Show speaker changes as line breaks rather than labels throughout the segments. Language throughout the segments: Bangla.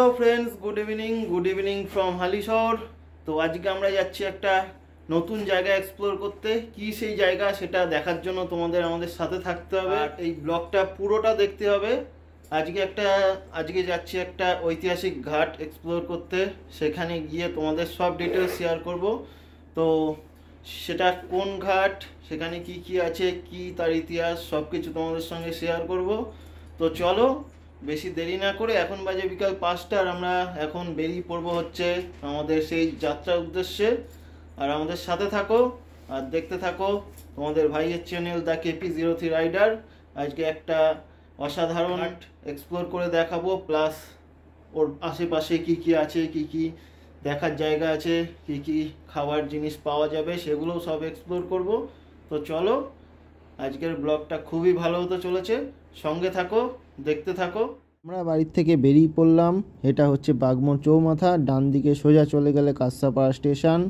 Hello friends, good evening from Halishahar. তো আজকে আমরা যাচ্ছি একটা নতুন জায়গা এক্সপ্লোর করতে। কি সেই জায়গা সেটা দেখার জন্য তোমাদের আমাদের সাথে থাকতে হবে, আর এই ব্লগটা পুরোটা দেখতে হবে। আজকে যাচ্ছি একটা ঐতিহাসিক ঘাট এক্সপ্লোর করতে। সেখানে গিয়ে তোমাদের সব ডিটেলস শেয়ার করব। তো সেটা কোন ঘাট, সেখানে কি কি আছে, কি তার ইতিহাস, সব কিছু তোমাদের সঙ্গে শেয়ার করব। তো চলো বেশি দেরি না করে, এখন বাজে বিকাল 5টা, আর আমরা এখন বেরিয়ে পড়বো হচ্ছে আমাদের সেই যাত্রার উদ্দেশ্যে। আর আমাদের সাথে থাকো আর দেখতে থাকো তোমাদের ভাইয়ের চ্যানেল দ্য KP03 রাইডার। আজকে একটা অসাধারণ এক্সপ্লোর করে দেখাবো, প্লাস ওর আশেপাশে কি কি আছে, কি কি দেখার জায়গা আছে, কি কি খাবার জিনিস পাওয়া যাবে, সেগুলো সব এক্সপ্লোর করব। তো চলো, আজকের ব্লগটা খুবই ভালো হতে চলেছে, সঙ্গে থাকো, দেখতে থাকো।
আমরা বাড়ির থেকে বেরিয়ে পড়লাম। এটা হচ্ছে বাগমোড় চৌমাথা। ডান দিকে সোজা চলে গেলে কাঁসাপাড়া স্টেশন,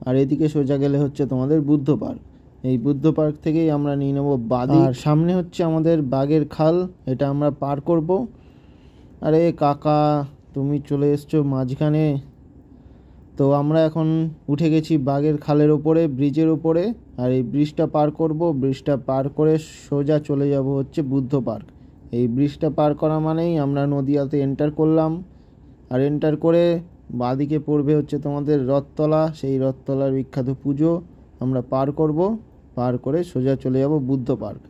আর এদিকে সোজা গেলে হচ্ছে তোমাদের বুদ্ধ পার্ক। এই বুদ্ধ পার্ক থেকেই আমরা নিয়ে নেবো বাদিক। আর সামনে হচ্ছে আমাদের বাগের খাল, এটা আমরা পার করব। আরে কাকা, তুমি চলে এসছো মাঝখানে। তো আমরা এখন উঠে গেছি বাগের খালের ওপরে, ব্রিজের ওপরে। আর এই ব্রিজটা পার করব। ব্রিজটা পার করে সোজা চলে যাব হচ্ছে বুদ্ধ পার্ক। এই ব্রিজটা পার করা মানেই আমরা নদিয়াতে এন্টার করলাম। আর এন্টার করে বাঁদিকে পড়বে হচ্ছে তোমাদের রথতলা। সেই রথতলার বিখ্যাত পুজো আমরা পার করব। পার করে সোজা চলে যাব বুদ্ধ পার্ক।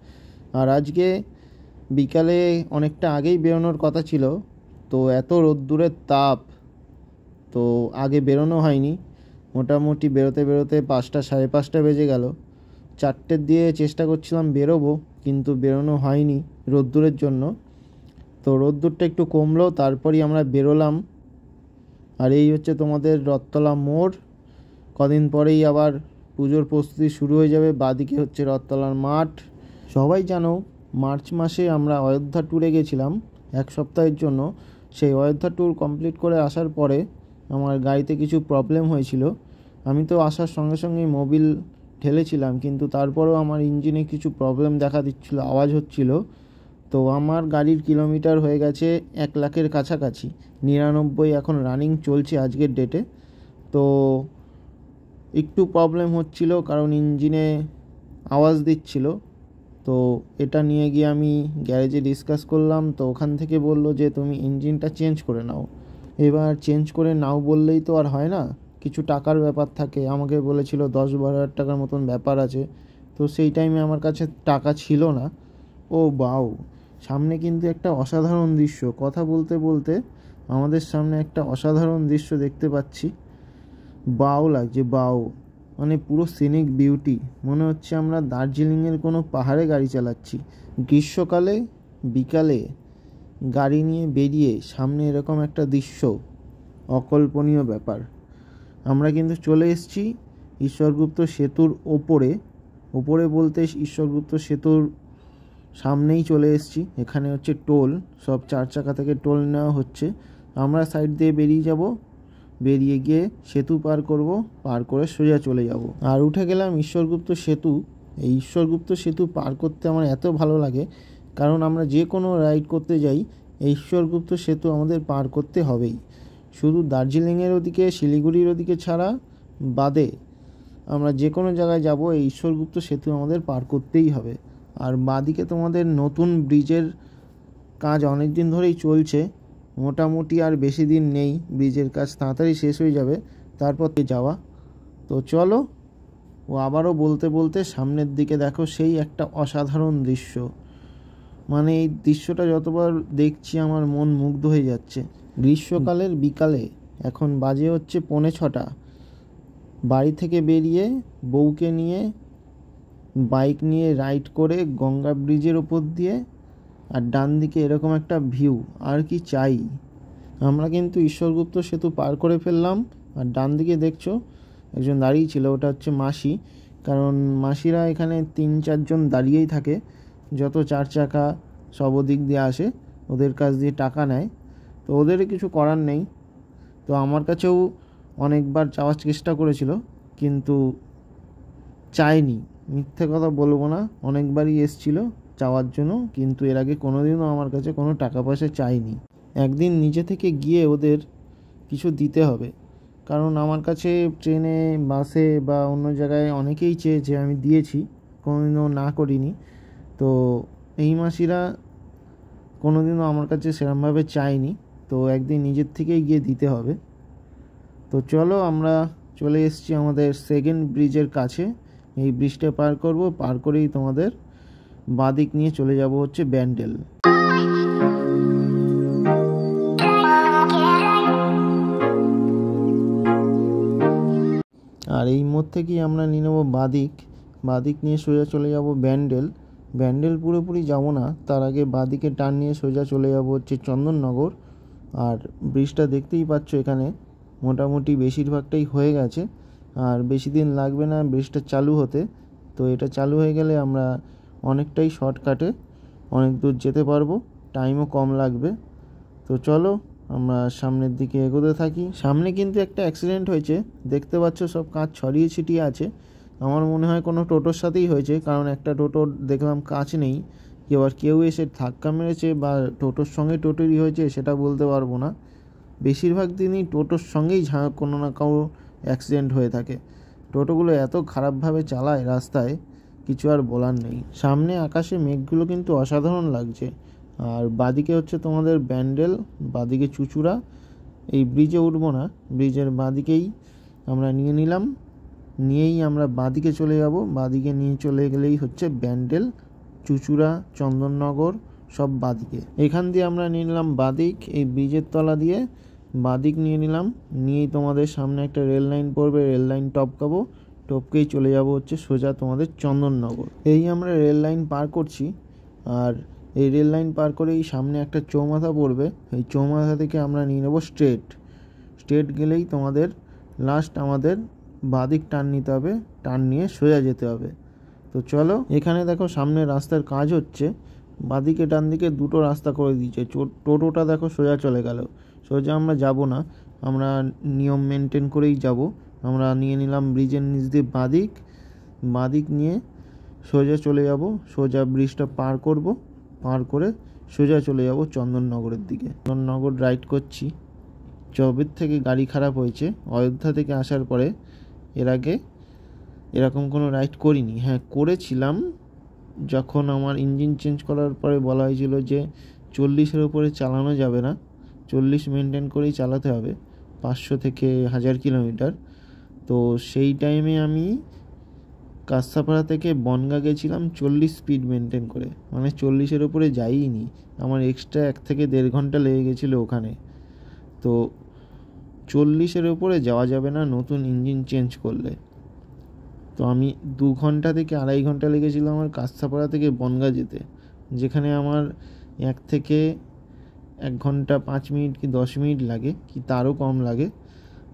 আর আজকে বিকালে অনেকটা আগেই বেরোনোর কথা ছিল, তো এত রোদ্দুরের তাপ, তো আগে বেরোনো হয়নি। মোটামুটি বেরোতে বেরোতে 5টা, সাড়ে 5টা বেজে গেল। 4টের দিয়ে চেষ্টা করছিলাম বেরোবো, কিন্তু বেরোনো হয়নি রোদ্দুরের জন্য। তো রোদ্দুরটা একটু কমলো, তারপরই আমরা বেরোলাম। আর এই হচ্ছে তোমাদের রথতলা মোড়। কদিন পরেই আবার পুজোর প্রস্তুতি শুরু হয়ে যাবে। বাদিকে হচ্ছে রথতলার মাঠ। সবাই জানো, মার্চ মাসে আমরা অযোধ্যা ট্যুরে গেছিলাম 1 সপ্তাহের জন্য। সেই অযোধ্যা ট্যুর কমপ্লিট করে আসার পরে আমার গাড়িতে কিছু প্রবলেম হয়েছিল। আমি তো আসার সঙ্গে সঙ্গেই মোবিল ঠেলেছিলাম, কিন্তু তারপরেও আমার ইঞ্জিনে কিছু প্রবলেম দেখা দিচ্ছিল, আওয়াজ হচ্ছিল। তো আমার গাড়ির কিলোমিটার হয়ে গেছে 1 লাখের কাছাকাছি, 99 এখন রানিং চলছে আজকের ডেটে। তো একটু প্রবলেম হচ্ছিল, কারণ ইঞ্জিনে আওয়াজ দিচ্ছিল। তো এটা নিয়ে গিয়ে আমি গ্যারেজে ডিসকাস করলাম। তো ওখান থেকে বলল যে তুমি ইঞ্জিনটা চেঞ্জ করে নাও। এবার চেঞ্জ করে নাও বললেই তো আর হয় না, কিছু টাকার ব্যাপার থাকে। আমাকে বলেছিল 10-12 হাজার টাকার মতন ব্যাপার আছে। তো সেই টাইমে আমার কাছে টাকা ছিল না। ও বাউ, সামনে কিন্তু একটা অসাধারণ দৃশ্য। কথা বলতে বলতে আমাদের সামনে একটা অসাধারণ দৃশ্য দেখতে পাচ্ছি। বাউ লাগছে, বাউ, মানে পুরো সিনিক বিউটি। মনে হচ্ছে আমরা দার্জিলিংয়ের কোনো পাহাড়ে গাড়ি চালাচ্ছি। গ্রীষ্মকালে বিকালে গাড়ি নিয়ে বেরিয়ে সামনে এরকম একটা দৃশ্য, অকল্পনীয় ব্যাপার। আমরা কিন্তু চলে এসেছি ঈশ্বরগুপ্ত সেতুর ওপরে বলতে ঈশ্বরগুপ্ত সেতুর সামনেই চলে এসেছি। এখানে হচ্ছে টোল, সব 4 চাকা থেকে টোল নেওয়া হচ্ছে। আমরা সাইড দিয়ে বেরিয়ে যাব, বেরিয়ে গিয়ে সেতু পার করব, পার করে সোজা চলে যাব। আর উঠে গেলাম ঈশ্বরগুপ্ত সেতু। এই ঈশ্বরগুপ্ত সেতু পার করতে আমার এত ভালো লাগে, কারণ আমরা যে কোনো রাইড করতে যাই এই ঈশ্বরগুপ্ত সেতু আমাদের পার করতে হবেই। শুধু দার্জিলিংয়ের ওদিকে, শিলিগুড়ির ওদিকে ছাড়া বাদে আমরা যে কোনো জায়গায় যাব এই ঈশ্বরগুপ্ত সেতু আমাদের পার করতেই হবে। আর বাদিকে তোমাদের নতুন ব্রিজের কাজ অনেক দিন ধরেই চলছে, মোটামুটি আর বেশি দিন নেই, ব্রিজের কাজ তাড়াতাড়ি শেষ হয়ে যাবে, তারপর যাওয়া। তো চলো, ও আবারও বলতে বলতে সামনের দিকে দেখো, সেই একটা অসাধারণ দৃশ্য। মানে এই দৃশ্যটা যতবার দেখছি আমার মন মুগ্ধ হয়ে যাচ্ছে। গ্রীষ্মকালের বিকালে, এখন বাজে হচ্ছে 5:45, বাড়ি থেকে বেরিয়ে বউকে নিয়ে বাইক নিয়ে রাইড করে গঙ্গা ব্রিজের ওপর দিয়ে, আর ডান দিকে এরকম একটা ভিউ, আর কি চাই। আমরা কিন্তু ঈশ্বরগুপ্ত সেতু পার করে ফেললাম। আর ডান দিকে দেখছো একজন দাঁড়িয়ে ছিল, ওটা হচ্ছে মাসি। কারণ মাসিরা এখানে 3-4 জন দাঁড়িয়েই থাকে, যত 4 চাকা সব দিক দিয়ে আসে, ওদের কাছ দিয়ে টাকা নেয়। তো ওদের কিছু করার নেই। তো আমার কাছেও অনেকবার চাওয়ার চেষ্টা করেছিল, কিন্তু চায়নি, মিথ্যে কথা বলবো না, অনেকবারই এসছিল চাওয়ার জন্য, কিন্তু এর আগে কোনোদিনও আমার কাছে কোনো টাকা পয়সা চায়নি। একদিন নিজে থেকে গিয়ে ওদের কিছু দিতে হবে, কারণ আমার কাছে ট্রেনে, বাসে বা অন্য জায়গায় অনেকেই চেয়েছে, আমি দিয়েছি, কোনোদিনও না করিনি। তো এই মাসিরা কোনোদিনও আমার কাছে সেরকমভাবে চায়নি, তো একদিন নিজের থেকেই গিয়ে দিতে হবে। তো চলো, আমরা চলে এসেছি আমাদের সেকেন্ড ব্রিজের কাছে। এই ব্রিজটা পার করব, পার করেই তোমাদের বাঁদিক নিয়ে চলে যাব হচ্ছে ব্যান্ডেল। আর এই মোড় থেকেই আমরা নিয়ে নেবো বাঁদিক, বাঁদিক নিয়ে সোজা চলে যাব ব্যান্ডেল। ব্যান্ডেল পুরোপুরি যাব না, তার আগে বাঁদিকে টার্ন নিয়ে সোজা চলে যাব হচ্ছে চন্দননগর। আর ব্রিজটা দেখতেই পাচ্ছ এখানে মোটামুটি বেশিরভাগটাই হয়ে গেছে, আর বেশি দিন লাগবে না ব্রিজটা চালু হতে। তো এটা চালু হয়ে গেলে আমরা অনেকটাই শর্টকাটে অনেক দূর যেতে পারবো, টাইমও কম লাগবে। তো চলো আমরা সামনের দিকে এগোতে থাকি। সামনে কিন্তু একটা অ্যাক্সিডেন্ট হয়েছে, দেখতে পাচ্ছ সব কাঁচ ছড়িয়ে ছিটিয়ে আছে। আমার মনে হয় কোনো টোটোর সাথেই হয়েছে, কারণ একটা টোটোর দেখলাম কাঁচ নেই। এবার কেউ এসে ধাক্কা মেরেছে বা টোটোর সঙ্গে টোটোরই হয়েছে সেটা বলতে পারবো না। বেশিরভাগ দিনই টোটোর সঙ্গেই কোনো না কোনো অ্যাক্সিডেন্ট হয়ে থাকে। টোটোগুলো এত খারাপভাবে চালায় রাস্তায়, কিছু আর বলার নেই। সামনে আকাশে মেঘগুলো কিন্তু অসাধারণ লাগছে। আর বাঁদিকে হচ্ছে তোমাদের ব্যান্ডেল, বাঁদিকে চুচুড়া। এই ব্রিজে উঠবো না, ব্রিজের বাঁদিকেই আমরা নিয়ে নিলাম, নিয়েই আমরা বাঁদিকে চলে যাব। বাঁদিকে নিয়ে চলে গেলেই হচ্ছে ব্যান্ডেল, চুচুড়া, চন্দননগর সব বাঁদিকে। এখান দিয়ে আমরা নিয়ে নিলাম বাঁদিক, এই ব্রিজের তলা দিয়ে বাঁদিক নিয়ে নিলাম। নিয়েই তোমাদের সামনে একটা রেল লাইন পড়বে, রেল লাইন টপকাবো, টপকেই চলে যাব হচ্ছে সোজা তোমাদের চন্দননগর। এই আমরা রেল লাইন পার করছি, আর এই রেল লাইন পার করেই সামনে একটা চৌমাথা পড়বে। এই চৌমাথা থেকে আমরা নিয়ে নেবো স্ট্রেট গেলেই তোমাদের লাস্ট আমাদের বাঁদিক টার্ন নিতে হবে, টার্ন নিয়ে সোজা যেতে হবে। তো চলো, এখানে দেখো সামনে রাস্তার কাজ হচ্ছে, বাঁদিকে ডান দিকে দুটো রাস্তা করে দিয়েছে। টোটোটা দেখো সোজা চলে গেল, সোজা আমরা যাব না, আমরা নিয়ম মেনটেন করেই যাব। আমরা নিয়ে নিলাম ব্রিজের নিচ দিয়ে বাঁদিক নিয়ে সোজা চলে যাব, সোজা ব্রিজটা পার করব, পার করে সোজা চলে যাব চন্দননগরের দিকে। চন্দননগর রাইড করছি, চবির থেকে গাড়ি খারাপ হয়েছে অযোধ্যা থেকে আসার পরে। এর আগে এরকম কোনো রাইড করিনি। হ্যাঁ, করেছিলাম যখন আমার ইঞ্জিন চেঞ্জ করার পরে বলা হয়েছিল যে 40-এর উপরে চালানো যাবে না, 40 মেনটেন করেই চালাতে হবে, 500 থেকে 1000 কিলোমিটার। তো সেই টাইমে আমি কাস্তাপাড়া থেকে বনগাঁ গেছিলাম 40 স্পিড মেনটেন করে, মানে 40-এর উপরে যাইনি। আমার এক্সট্রা 1 থেকে 1.5 ঘন্টা লেগে গেছিলো ওখানে। তো 40-এর উপরে যাওয়া যাবে না নতুন ইঞ্জিন চেঞ্জ করলে। তো আমি 2 ঘন্টা থেকে 2.5 ঘন্টা লেগেছিল আমার কাস্তাপাড়া থেকে বনগাঁ যেতে, যেখানে আমার 1 থেকে 1 ঘন্টা 5 মিনিট কি 10 মিনিট লাগে, কি তারও কম লাগে।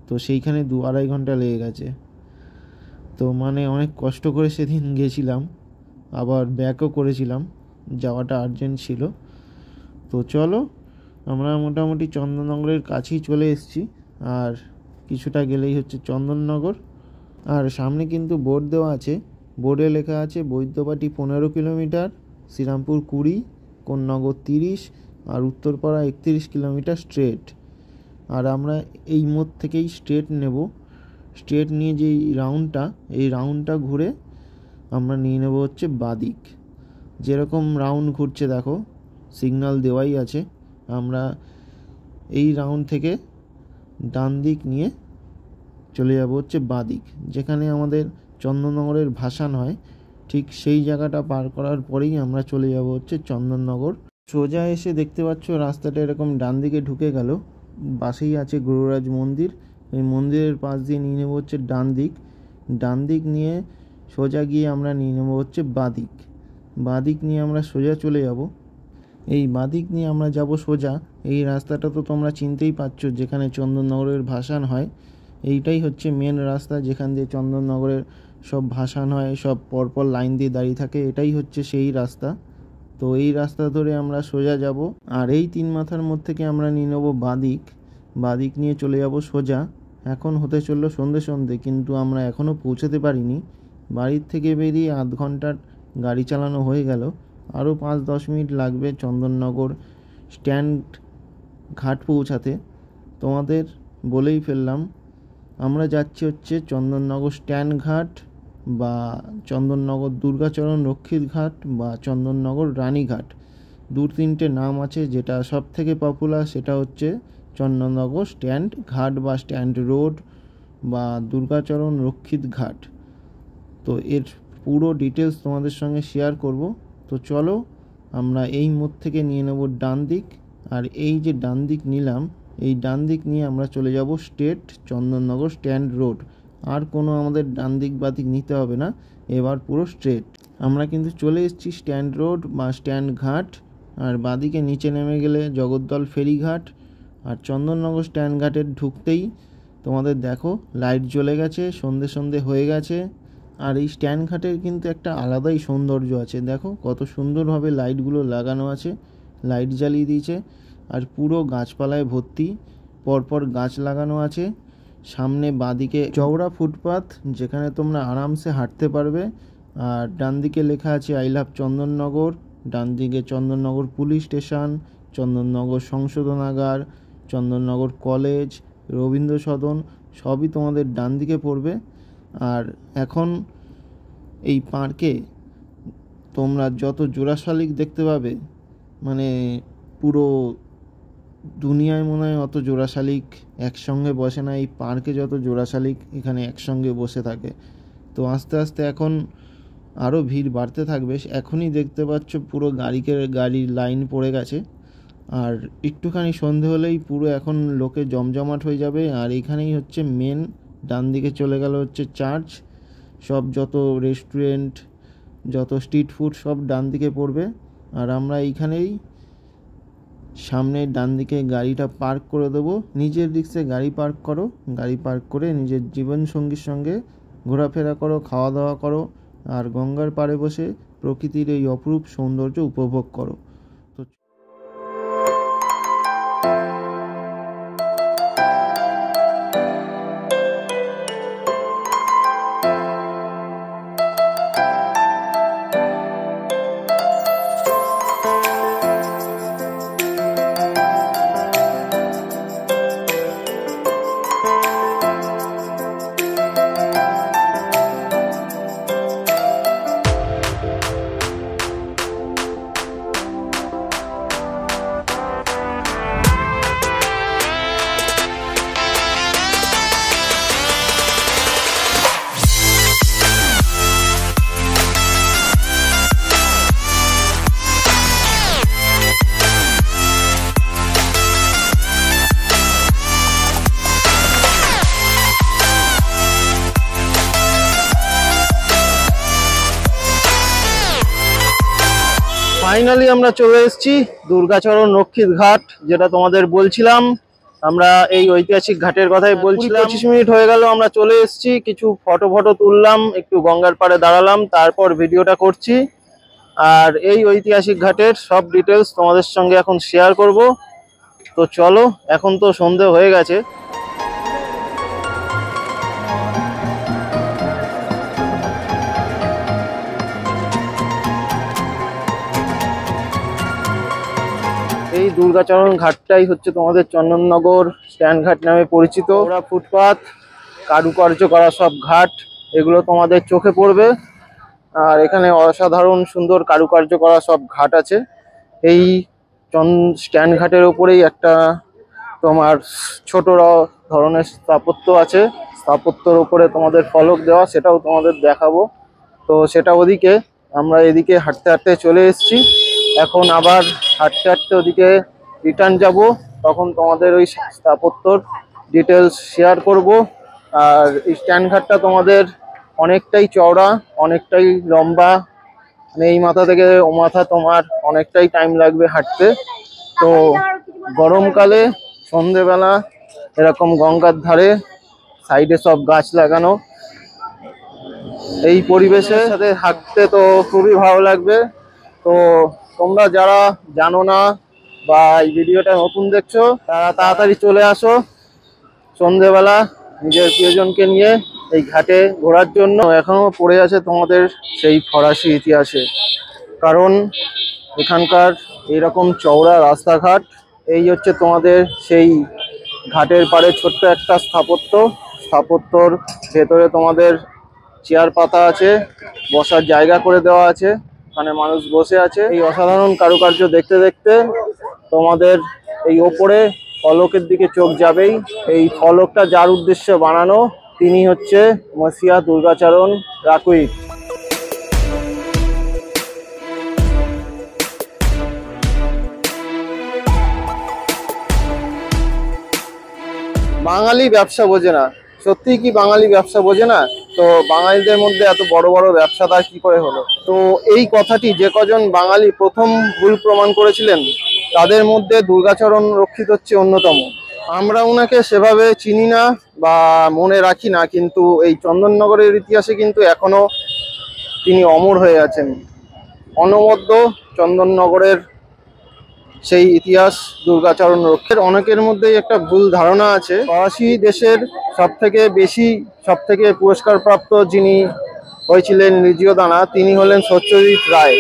তো সেইখানে 2-2.5 ঘন্টা লেগে গেছে। তো মানে অনেক কষ্ট করে সেদিন গেছিলাম, আবার ব্যাকও করেছিলাম, যাওয়াটা আর্জেন্ট ছিল। তো চলো, আমরা মোটামুটি চন্দননগরের কাছেই চলে এসেছি, আর কিছুটা গেলেই হচ্ছে চন্দননগর। আর সামনে কিন্তু বোর্ড দেওয়া আছে, বোর্ডে লেখা আছে বৈদ্যবাটি 15 কিলোমিটার, শ্রীরামপুর 20, কোন্নগর 30, আর উত্তরপাড়া 31 কিলোমিটার স্ট্রেট। আর আমরা এই মোড় থেকেই স্ট্রেট নেব, স্ট্রেট নিয়ে যে এই রাউন্ডটা ঘুরে আমরা নিয়ে নেব হচ্ছে বাঁদিক। যেরকম রাউন্ড ঘুরছে দেখো, সিগন্যাল দেওয়াই আছে। আমরা এই রাউন্ড থেকে ডান দিক নিয়ে চলে যাব হচ্ছে বাঁদিক, যেখানে আমাদের চন্দননগরের ভাসান হয়, ঠিক সেই জায়গাটা পার করার পরেই আমরা চলে যাব হচ্ছে চন্দননগর। সোজা এসে দেখতে পাচ্ছ রাস্তাটা এরকম ডান দিকে ঢুকে গেল, পাশেই আছে গুরুরাজ মন্দির। এই মন্দিরের পাশ দিয়ে নিয়ে নেব হচ্ছে ডান দিক নিয়ে সোজা গিয়ে আমরা নিয়ে নেব হচ্ছে বাঁদিক নিয়ে আমরা সোজা চলে যাব। এই বাঁদিক নিয়ে আমরা যাব সোজা। এই রাস্তাটা তো তোমরা চিনতেই পারছো, যেখানে চন্দননগরের ভাসান হয়। এইটাই হচ্ছে মেন রাস্তা, যেখান দিয়ে চন্দননগরের সব ভাসান হয়, সব পরপর লাইন দিয়ে দাঁড়িয়ে থাকে, এটাই হচ্ছে সেই রাস্তা। তো এই রাস্তা ধরে আমরা সোজা যাব, আর এই 3 মাথার মধ্যে থেকে আমরা নিয়ে নেব বাঁদিক নিয়ে চলে যাব সোজা। এখন হতে চললো সন্ধে, কিন্তু আমরা এখনও পৌঁছাতে পারিনি। বাড়ির থেকে বেরিয়ে 1/2 ঘন্টার গাড়ি চালানো হয়ে গেল, আরও 5-10 মিনিট লাগবে চন্দননগর স্ট্যান্ড ঘাট পৌঁছাতে তোমাদের বলেই ফেললাম, আমরা যাচ্ছি হচ্ছে চন্দননগর স্ট্যান্ড ঘাট বা চন্দননগর দুর্গাচরণ রক্ষিত ঘাট বা চন্দননগর রানীঘাট। 2-3টে নাম আছে, যেটা সব থেকে পপুলার সেটা হচ্ছে চন্দননগর স্ট্যান্ড ঘাট বা স্ট্যান্ড রোড বা দুর্গাচরণ রক্ষিত ঘাট। তো এর পুরো ডিটেলস তোমাদের সঙ্গে শেয়ার করব। তো চলো আমরা এই মোড় থেকে নিয়ে নেব ডান দিক, আর এই যে ডান দিক নিলাম, এই ডান দিক নিয়ে আমরা চলে যাব স্ট্রেট চন্দননগর স্ট্যান্ড রোড। আর কোনো আমাদের ডান দিক বা দিক নিতে হবে না, এবার পুরো স্ট্রেট। আমরা কিন্তু চলে এসেছি স্ট্যান্ড রোড বা স্ট্যান্ড ঘাট, আর বাদিকে নিচে নেমে গেলে জগদ্দল ফেরিঘাট। আর চন্দননগর স্ট্যান্ড ঘাটের ঢুকতেই তোমাদের দেখো লাইট জ্বলে গেছে, সন্ধে সন্ধে হয়ে গেছে। আর এই স্ট্যান্ড ঘাটের কিন্তু একটা আলাদাই সৌন্দর্য আছে, দেখো কত সুন্দরভাবে লাইটগুলো লাগানো আছে, লাইট জ্বালিয়ে দিয়েছে। আর পুরো গাছপালায় ভর্তি, পরপর গাছ লাগানো আছে। সামনে বাদিকে চওড়া ফুটপাথ, যেখানে তোমরা আরামসে হাঁটতে পারবে। আর ডান দিকে লেখা আছে আই লাভ চন্দননগর। ডান দিকে চন্দননগর পুলিশ স্টেশন, চন্দননগর সংশোধনাগার, চন্দননগর কলেজ, রবীন্দ্র সদন, সবই তোমাদের ডান দিকে পড়বে। আর এখন এই পার্কে তোমরা যত জোড়া শালিক দেখতে পাবে, মানে পুরো দুনিয়ায় মনে হয় অত জোড়া শালিক একসঙ্গে বসে না। এই পার্কে যত জোড়া শালিক এখানে একসঙ্গে বসে থাকে। তো আস্তে আস্তে এখন আরও ভিড় বাড়তে থাকবে। এখনই দেখতে পাচ্ছ পুরো গাড়ির লাইন পড়ে গেছে। আর একটুখানি সন্ধে হলেই পুরো এখন লোকে জমজমাট হয়ে যাবে। আর এইখানেই হচ্ছে মেন, ডান দিকে চলে গেল হচ্ছে চার্চ, সব যত রেস্টুরেন্ট, যত স্ট্রিট ফুড সব ডান দিকে পড়বে। আর আমরা এইখানেই সামনে ডান দিকে গাড়িটা পার্ক করে দেবো। নিজের রিক্সে গাড়ি পার্ক করো, গাড়ি পার্ক করে নিজের জীবনসঙ্গীর সঙ্গে ঘোরাফেরা করো, খাওয়া দাওয়া করো, আর গঙ্গার পাড়ে বসে প্রকৃতির এই অপরূপ সৌন্দর্য উপভোগ করো। তো
ফাইনালি আমরা চলে এসেছি দুর্গাচরণ রক্ষিত ঘাট, যেটা তোমাদের বলছিলাম। আমরা এই ঐতিহাসিক ঘাটের কথাই বলছিলাম। 25 মিনিট হয়ে গেল আমরা চলে এসেছি, কিছু ফটো তুললাম, একটু গঙ্গার পাড়ে দাঁড়ালাম, তারপর ভিডিওটা করছি। আর এই ঐতিহাসিক ঘাটের সব ডিটেলস তোমাদের সঙ্গে এখন শেয়ার করব। তো চলো, এখন তো সন্ধে হয়ে গেছে। এই দুর্গাচরণ ঘাটটাই হচ্ছে তোমাদের চন্দননগর স্ট্যান্ড ঘাট নামে পরিচিত। ওরা ফুটপাথ, কারুকার্য করা সব ঘাট, এগুলো তোমাদের চোখে পড়বে। আর এখানে অসাধারণ সুন্দর কারুকার্য করা সব ঘাট আছে। এই স্ট্যান্ড ঘাটের ওপরেই একটা তোমার ছোট ধরনের স্থাপত্য আছে, স্থাপত্যর উপরে তোমাদের ফলক দেওয়া, সেটাও তোমাদের দেখাবো। তো সেটা ওদিকে, আমরা এদিকে হাঁটতে হাঁটতে চলে এসেছি। এখন আবার হাঁটতে হাঁটতে ওদিকে রিটার্ন যাব, তখন তোমাদের ওই স্থাপত্যর ডিটেলস শেয়ার করব। আর এই স্ট্যান্ড ঘাটটা তোমাদের অনেকটাই চওড়া, অনেকটাই লম্বা, মানে এই মাথা থেকে ও মাথা তোমার অনেকটাই টাইম লাগবে হাঁটতে। তো গরমকালে সন্ধেবেলা এরকম গঙ্গার ধারে সাইডে সব গাছ লাগানো, এই পরিবেশের সাথে হাঁটতে তো খুবই ভালো লাগবে। তো তোমরা যারা জানো না বা এই ভিডিওটা নতুন দেখছো, তারা তাড়াতাড়ি চলে আসো সন্ধেবেলা নিজের প্রিয়জনকে নিয়ে এই ঘাটে ঘোরার জন্য। এখনো পড়ে আছে তোমাদের সেই ফরাসি ইতিহাসে, কারণ এখানকার এইরকম চওড়া রাস্তাঘাট
এই হচ্ছে তোমাদের সেই ঘাটের পাড়ে ছোট্ট একটা স্থাপত্যর ভেতরে তোমাদের চেয়ার পাতা আছে, বসার জায়গা করে দেওয়া আছে, ওখানে মানুষ বসে আছে। এই অসাধারণ কারুকার্য দেখতে দেখতে তোমাদের এই ওপরে ফলকের দিকে চোখ যাবেই। এই ফলকটা যার উদ্দেশ্যে বানানো তিনি হচ্ছে মসিয়া দুর্গাচরণ রাকুইত। বাঙালি ব্যবসা বোঝে না, সত্যি কি বাঙালি ব্যবসা বোঝে না? তো বাঙালিদের মধ্যে এত বড় বড় ব্যবসাদার কি করে হলো? তো এই কথাটি যে কজন বাঙালি প্রথম ভুল প্রমাণ করেছিলেন তাদের মধ্যে দুর্গাচরণ রক্ষিত হচ্ছে অন্যতম। আমরা ওনাকে সেভাবে চিনি না বা মনে রাখি না, কিন্তু এই চন্দননগরের ইতিহাসে কিন্তু এখনো তিনি অমর হয়ে আছেন। অনবদ্য চন্দননগরের সেই ইতিহাস দুর্গাচরণ রক্ষের। অনেকের মধ্যেই একটা ভুল ধারণা আছে ফরাসি দেশের সব থেকে পুরস্কার প্রাপ্ত যিনি হয়েছিলেন লিজিও দানা, তিনি হলেন সত্যজিৎ রায়,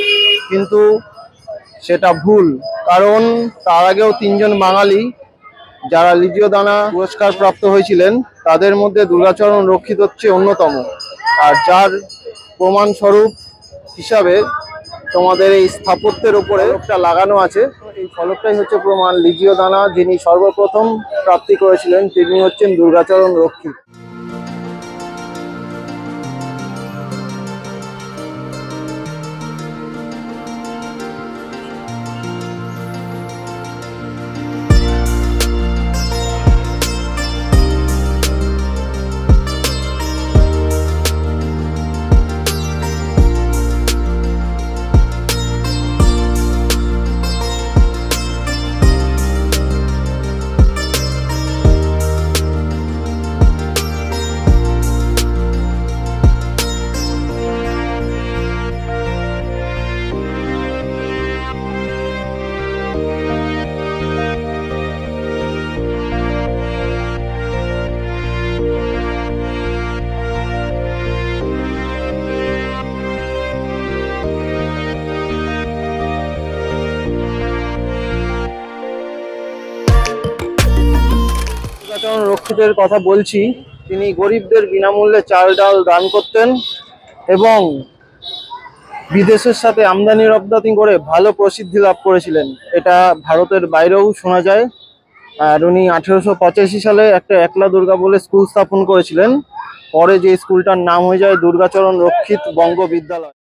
কিন্তু সেটা ভুল। কারণ তার আগেও 3 জন বাঙালি যারা লিজিও দানা পুরস্কার প্রাপ্ত হয়েছিলেন তাদের মধ্যে দুর্গাচরণ রক্ষিত হচ্ছে অন্যতম। আর যার প্রমাণস্বরূপ হিসাবে তোমাদের এই স্থাপত্যের উপরে ফলকটা লাগানো আছে, এই ফলকটাই হচ্ছে প্রমাণ। লিজিও দানা যিনি সর্বপ্রথম প্রাপ্তি করেছিলেন তিনি হচ্ছেন দুর্গাচরণ রক্ষিত। দুর্গাচরণ রক্ষিতের কথা বলছি, তিনি গরিবদের বিনামূল্যে চাল ডাল দান করতেন এবং বিদেশের সাথে আমদানি রপ্তানি করে ভালো প্রসিদ্ধি লাভ করেছিলেন। এটা ভারতের বাইরেও শোনা যায়। আর উনি 1885 সালে একটা একলা দুর্গা বলে স্কুল স্থাপন করেছিলেন। পরে যে স্কুলটার নাম হয়ে যায় দুর্গাচরণ রক্ষিত বঙ্গ বিদ্যালয়।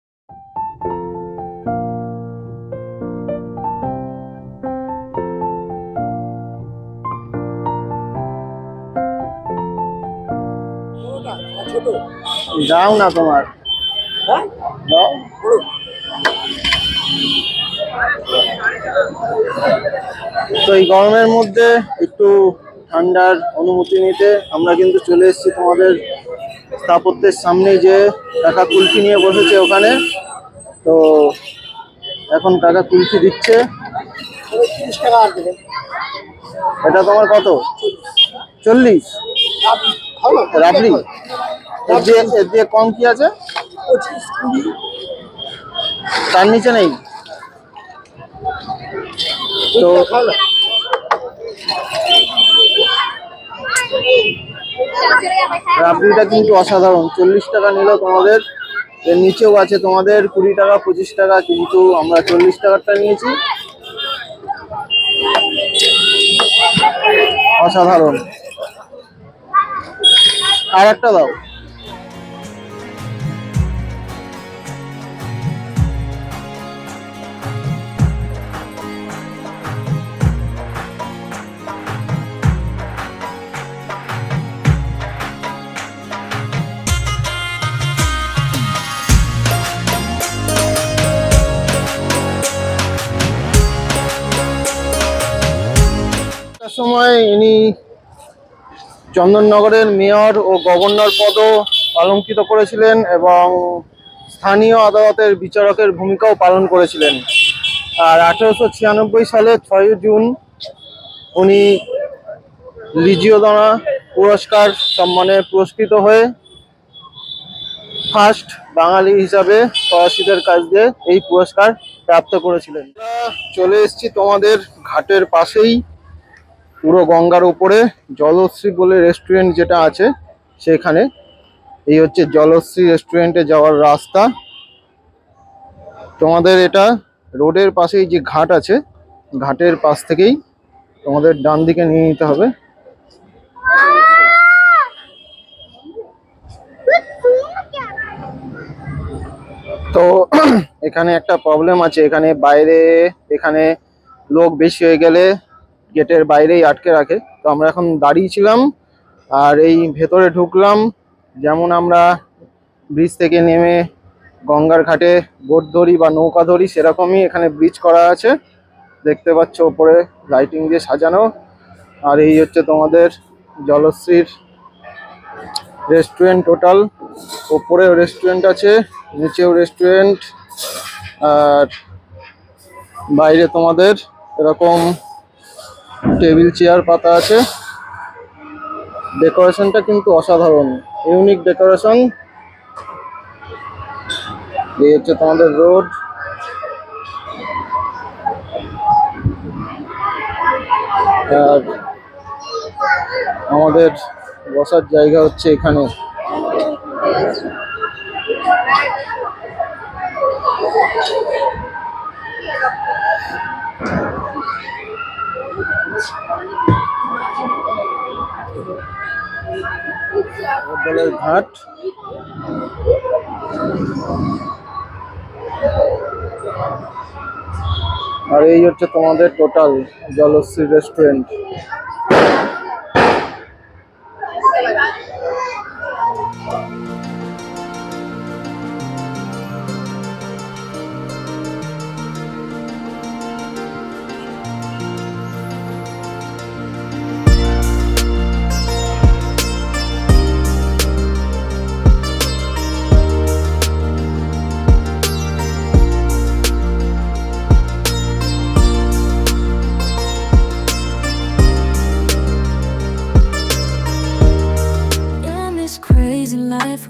দাও না তোমার, দাও। তো এই গরমের মধ্যে একটু ঠান্ডার অনুমতি নিতে আমরা কিন্তু চলে এসেছি তোমাদের স্থাপত্যের সামনে, যে কাকা কুলফি নিয়ে বসেছে ওখানে। তো এখন কাকা কুলফি দিচ্ছে। 30 টাকা আর দেবেন। এটা তোমার কত? 40 রাবড়ি। এর দিয়ে কম কি আছে? 25 20 তার নিচে নেই। তো রাবড়িটা কিন্তু অসাধারণ। 40 টাকা নিল তোমাদের। এর নিচেও আছে তোমাদের 20 টাকা 25 টাকা, কিন্তু আমরা 40 টাকারটা নিয়েছি। অসাধারণ। আর একটা দাও। সময় ইনি চন্দননগরের মেয়র ও গভর্নর পদও অলঙ্কৃত করেছিলেন এবং স্থানীয় আদালতের বিচারকের ভূমিকাও পালন করেছিলেন। আর 1896 সালে 6 জুন উনি লিজিও দানা পুরস্কার সম্মানে পুরস্কৃত হয়ে ফার্স্ট বাঙালি হিসাবে ফরাসিদের কাছ দিয়ে এই পুরস্কার প্রাপ্ত করেছিলেন। চলে এসেছি তোমাদের ঘাটের পাশেই পুরো গঙ্গার উপরে জলশ্রী বলে রেস্টুরেন্ট যেটা আছে সেখানে। এই হচ্ছে জলশ্রী রেস্টুরেন্টে যাওয়ার রাস্তা। তোমাদের এটা রোডের পাশেই যে ঘাট আছে, ঘাটের পাশ থেকেই তোমাদের ডান দিকে নিয়ে নিতে হবে। তো এখানে একটা প্রবলেম আছে, এখানে লোক বেশি হয়ে গেলে গেটের বাইরেই আটকে রাখে। তো আমরা এখন দাঁড়িয়ে ছিলাম আর এই ভেতরে ঢুকলাম। যেমন আমরা ব্রিজ থেকে নেমে গঙ্গার ঘাটে বোট ধরি বা নৌকা ধরি, সেরকমই এখানে ব্রিজ করা আছে, দেখতে পাচ্ছ ওপরে লাইটিং দিয়ে সাজানো। আর এই হচ্ছে তোমাদের জলশ্রীর রেস্টুরেন্ট। টোটাল ওপরেও রেস্টুরেন্ট আছে, নিচেও রেস্টুরেন্ট, আর বাইরে তোমাদের এরকম টেবিল চেয়ার পাতা আছে। ডেকোরেশনটা কিন্তু অসাধারণ, ইউনিক ডেকোরেশন। এই হচ্ছে তোমাদের রোড। আর আমাদের বসার জায়গা হচ্ছে এখানে। জলের ঘাট। আর এই হচ্ছে তোমাদের total Jalashree restaurant.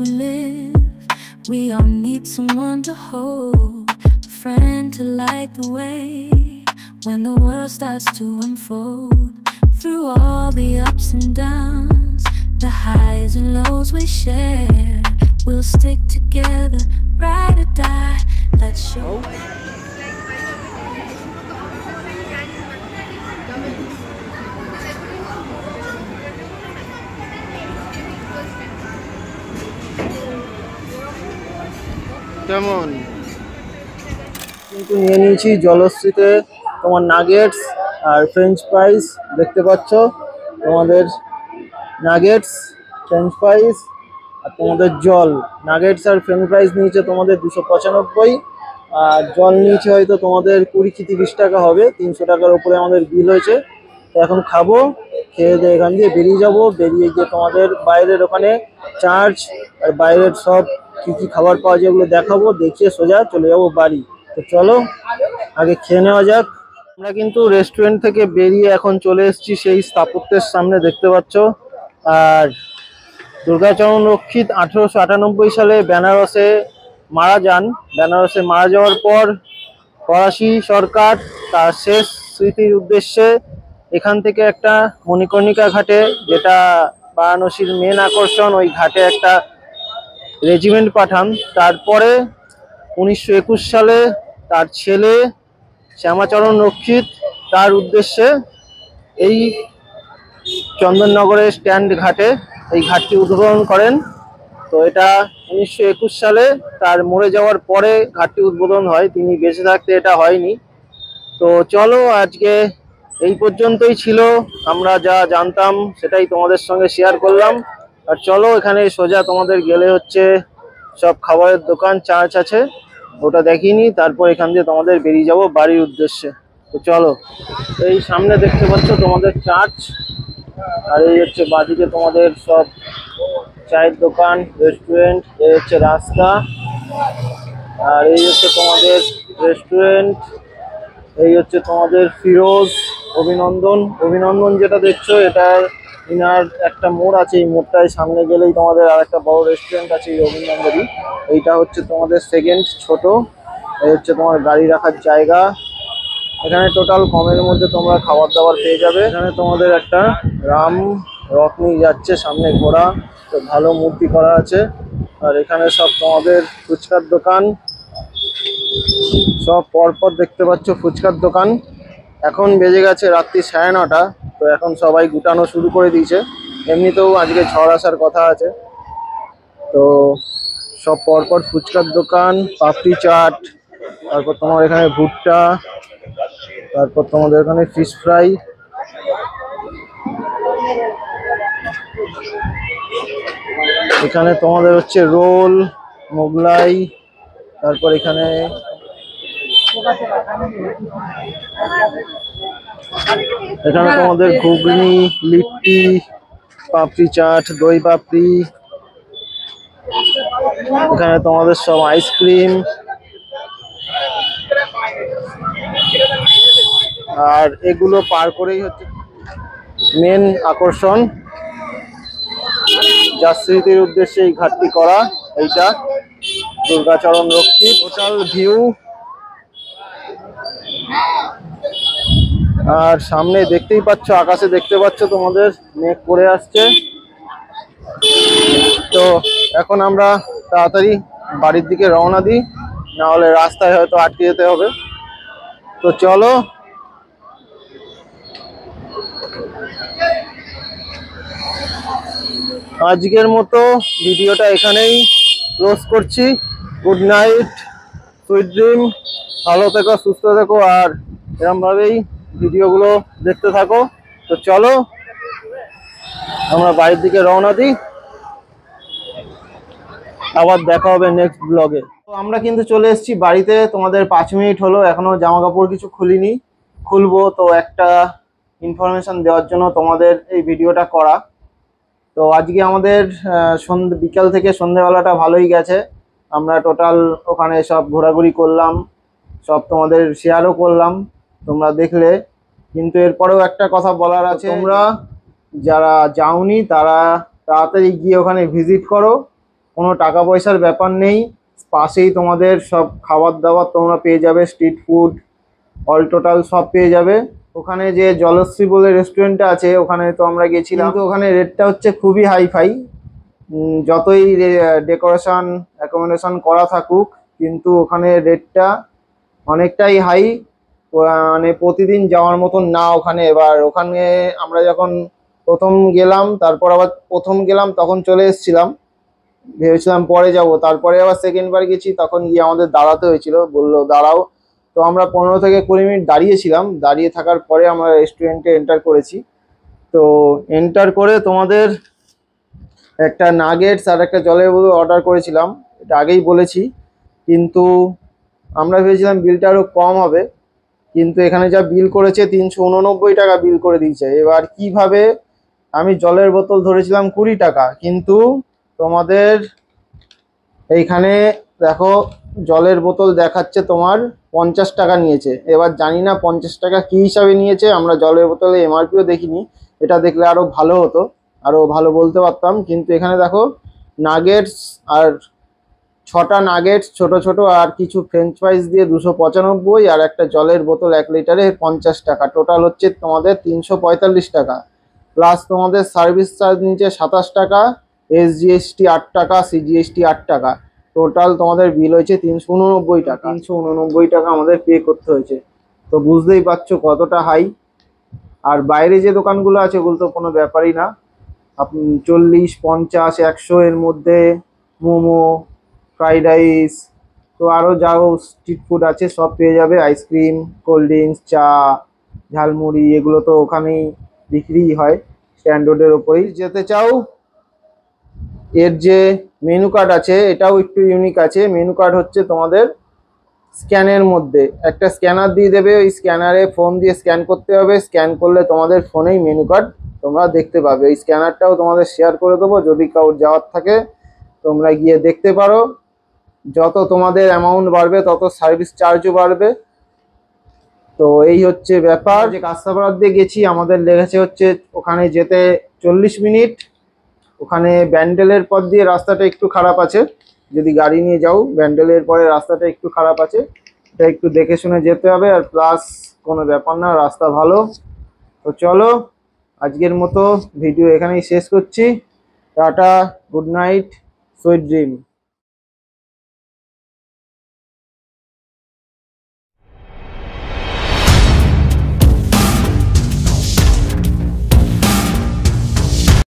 We live, we all need someone to hold, a friend to light the way when the world starts to unfold. Through all the ups and downs, the highs and lows we share, we'll stick together, ride or die, let's show.
কেমন কিন্তু নিয়ে নিয়েছি জলশ্রীতে তোমার নাগেটস আর ফ্রেঞ্চ ফ্রাইস, দেখতে পাচ্ছ তোমাদের নাগেটস, ফ্রেঞ্চ ফ্রাইস আর তোমাদের জল। নাগেটস আর ফ্রেঞ্চ ফ্রাইস নিয়েছে তোমাদের 295, আর জল নিয়েছে হয়তো তোমাদের 20-30 টাকা হবে, 300 টাকার উপরে আমাদের বিল হয়েছে। তো এখন খাবো, খেয়ে দিয়ে এখান দিয়ে বেরিয়ে যাবো। বেরিয়ে গিয়ে তোমাদের বাইরের ওখানে চার্চ আর বাইরের সব কি কি খাবার পাওয়া যায় ওগুলো দেখাবো, দেখিয়ে সোজা চলে যাবো বাড়ি। তো চলো আগে খেয়ে নেওয়া যাক। আমরা কিন্তু রেস্টুরেন্ট থেকে বেরিয়ে এখন চলে এসেছি সেই স্থাপত্যের সামনে, দেখতে পাচ্ছ। আর দুর্গাচরণ রক্ষিত 1898 সালে বেনারসে মারা যান। বেনারসে মারা যাওয়ার পর ফরাসি সরকার তার শেষ স্মৃতির উদ্দেশ্যে এখান থেকে একটা মণিকর্ণিকা ঘাটে, যেটা বারাণসীর মেন আকর্ষণ, ওই ঘাটে একটা রেজিমেন্ট পাঠান। তারপরে 1921 সালে তার ছেলে শ্যামাচরণ রক্ষিত তার উদ্দেশ্যে এই চন্দননগরের স্ট্যান্ড ঘাটে এই ঘাটটি উদ্বোধন করেন। তো এটা 1921 সালে তার মরে যাওয়ার পরে ঘাটটি উদ্বোধন হয়, তিনি বেঁচে থাকতে এটা হয়নি। তো চলো আজকে এই পর্যন্তই ছিল, আমরা যা জানতাম সেটাই তোমাদের সঙ্গে শেয়ার করলাম। আর চলো এখানে সোজা তোমাদের গেলে হচ্ছে সব খাবারের দোকান, চার্চ আছে, ওটা দেখিনি। তারপর এখান দিয়ে তোমাদের বেরিয়ে যাব বাড়ির উদ্দেশ্যে। তো চলো, এই সামনে দেখতে পাচ্ছ তোমাদের চার্চ, আর এই হচ্ছে বাদিকে তোমাদের সব চায়ের দোকান, রেস্টুরেন্ট, এই হচ্ছে রাস্তা, আর এই হচ্ছে তোমাদের রেস্টুরেন্ট, এই হচ্ছে তোমাদের ফিরোজ অভিনন্দন যেটা দেখছো, এটা ইনার একটা মোড় আছে, এই মোড়টায় সামনে গেলেই তোমাদের আর একটা বড় রেস্টুরেন্ট আছে এই অভিনন্দনই। এইটা হচ্ছে তোমাদের সেকেন্ড ছোট। এই হচ্ছে তোমার গাড়ি রাখার জায়গা, এখানে টোটাল কমের মধ্যে তোমরা খাবার দাবার পেয়ে যাবে। এখানে তোমাদের একটা রাম রথ নিয়ে যাচ্ছে, সামনে ঘোড়া, তো ভালো মূর্তি করা আছে। আর এখানে সব তোমাদের ফুচকার দোকান, সব পরপর দেখতে পাচ্ছ ফুচকার দোকান। এখন বেজে গেছে রাত্রি 9:30, তো এখন সবাই গুটানো শুরু করে দিয়েছে। এমনিতেও আজকে ঝড় আসার কথা আছে, তো সব পরপর ফুচকার দোকান, পাপড়ি চাট, তারপর তোমার এখানে ভুট্টা, তারপর তোমাদের এখানে ফিশ ফ্রাই, এখানে তোমাদের হচ্ছে রোল, মোগলাই, তারপর এখানে তোমাদের ঘুগনি, লিট্টি, পাপড়ি চাট, দই পাপড়ি, এখানে তোমাদের সব আইসক্রিম। আর এগুলো পার করেই হচ্ছে মেন আকর্ষণ, যার স্মৃতির উদ্দেশ্যে এই ঘাটটি করা, এইটা দুর্গাচরণ রক্ষী। Total view. আর সামনে দেখতেই পাচ্ছ, আকাশে দেখতে পাচ্ছ তোমাদের মেঘ করে আসছে। তো এখন আমরা তাড়াতাড়ি বাড়ির দিকে রওনা দিই, না হলে রাস্তায় হয়তো আটকে যেতে হবে। তো চলো। আজকের মতো ভিডিওটা এখানেই ক্লোজ করছি। গুড নাইট, সুইট ড্রিম, ভালো থেকো, সুস্থ থেকো, আর এরকমভাবেই ভিডিওগুলো দেখতে থাকো। তো চলো আমরা বাড়ির দিকে রওনা দিই, আবার দেখা হবে নেক্সট ব্লগে। তো আমরা কিন্তু চলে এসেছি বাড়িতে, তোমাদের 5 মিনিট হলো, এখনো জামা কাপড় কিছু খুলিনি, খুলবো। তো একটা ইনফরমেশন দেওয়ার জন্য তোমাদের এই ভিডিওটা করা। তো আজকে আমাদের বিকাল থেকে সন্ধ্যেবেলাটা ভালোই গেছে। আমরা টোটাল ওখানে সব ঘোরাঘুরি করলাম, সব তোমাদের শেয়ারও করলাম, তোমরা দেখলে। কিন্তু এরপরেও একটা কথা বলার আছে, তোমরা যারা যাওনি তারা তাড়াতাড়ি গিয়ে ওখানে ভিজিট করো। কোনো টাকা পয়সার ব্যাপার নেই, পাশেই তোমাদের সব খাবার দাবার তোমরা পেয়ে যাবে, স্ট্রিট ফুড অল টোটাল সব পেয়ে যাবে। ওখানে যে জলশ্রী বলে রেস্টুরেন্টটা আছে, ওখানে তো আমরা গেছিলাম, কিন্তু ওখানে রেটটা হচ্ছে খুবই হাইফাই। যতই ডেকোরেশন অ্যাকোমোডেশন করা থাকুক, কিন্তু ওখানে রেটটা অনেকটাই হাই, মানে প্রতিদিন যাওয়ার মতন না ওখানে। এবার ওখানে আমরা যখন প্রথম গেলাম, তারপর আবার প্রথম গেলাম তখন চলে এসেছিলাম, ভেবেছিলাম পরে যাব, তারপরে আবার সেকেন্ড বার গেছি, তখন গিয়ে আমাদের দাঁড়াতে হয়েছিল, বললো দাঁড়াও। তো আমরা 15 থেকে 20 মিনিট দাঁড়িয়েছিলাম, দাঁড়িয়ে থাকার পরে আমরা রেস্টুরেন্টে এন্টার করেছি। তো এন্টার করে তোমাদের একটা নাগেটস আর একটা জলের বোতল অর্ডার করেছিলাম, এটা আগেই বলেছি। কিন্তু আমরা ভেবেছিলাম বিলটা আরও কম হবে, কিন্তু এখানে যা বিল করেছে 389 টাকা বিল করে দিয়েছে। এবার কিভাবে, আমি জলের বোতল ধরেছিলাম 20 টাকা, কিন্তু তোমাদের এইখানে দেখো জলের বোতল দেখাচ্ছে তোমার 50 টাকা নিয়েছে। এবার জানি না 50 টাকা কী হিসাবে নিয়েছে, আমরা জলের বোতলে এমআরপিও দেখিনি, এটা দেখলে আরও ভালো হতো, আরও ভালো বলতে পারতাম। কিন্তু এখানে দেখো নাগেটস আর 6টা নাগেটস ছোট ছোট আর কিছু ফ্রেঞ্চ ফ্রাইস দিয়ে 295, আর একটা জলের বোতল 1 লিটারে 50 টাকা, টোটাল হচ্ছে তোমাদের 345 টাকা। প্লাস তোমাদের সার্ভিস চার্জ নিচে 27 টাকা, এসজিএসটি 8 টাকা, সিজিএসটি 8 টাকা, টোটাল তোমাদের বিল হয়েছে 389 টাকা। 389 টাকা আমাদের পে করতে হয়েছে। তো বুঝতেই পারছো কতটা হাই। আর বাইরে যে দোকানগুলো আছে ওগুলো তো কোনো ব্যাপারই না, আপনি 40, 50, 100 এর মধ্যে মোমো, ফ্রাইড রাইস, তো আরও যাও স্ট্রিট ফুড আছে সব পেয়ে যাবে, আইসক্রিম, কোল্ড ড্রিঙ্কস, চা, ঝালমুড়ি, এগুলো তো ওখানেই বিক্রিই হয় স্ট্যান্ডার্ডের ওপরেই। যেতে চাও, এর যে মেনু কার্ড আছে এটাও একটু ইউনিক আছে। মেনু কার্ড হচ্ছে তোমাদের স্ক্যানের মধ্যে একটা স্ক্যানার দিয়ে দেবে, ওই স্ক্যানারে ফোন দিয়ে স্ক্যান করতে হবে, স্ক্যান করলে তোমাদের ফোনেই মেনু কার্ড তোমরা দেখতে পাবে। এই স্ক্যানারটাও তোমাদের শেয়ার করে দেবো, যদি কারোর যাওয়ার থাকে তোমরা গিয়ে দেখতে পারো। যত তোমাদের অ্যামাউন্ট বাড়বে তত সার্ভিস চার্জও বাড়বে। তো এই হচ্ছে ব্যাপার। যে কাস্তাপাড়া দিয়ে গেছি, আমাদের লেগেছে হচ্ছে ওখানে যেতে 40 মিনিট। ওখানে ব্যান্ডেলের পর দিয়ে রাস্তাটা একটু খারাপ আছে, যদি গাড়ি নিয়ে যাও ব্যান্ডেলের পরে রাস্তাটা একটু খারাপ আছে, এটা একটু দেখে শুনে যেতে হবে। আর প্লাস কোনো ব্যাপার না, রাস্তা ভালো। তো চলো আজকের মতো ভিডিও এখানেই শেষ করছি। Tata, good night, sweet dream.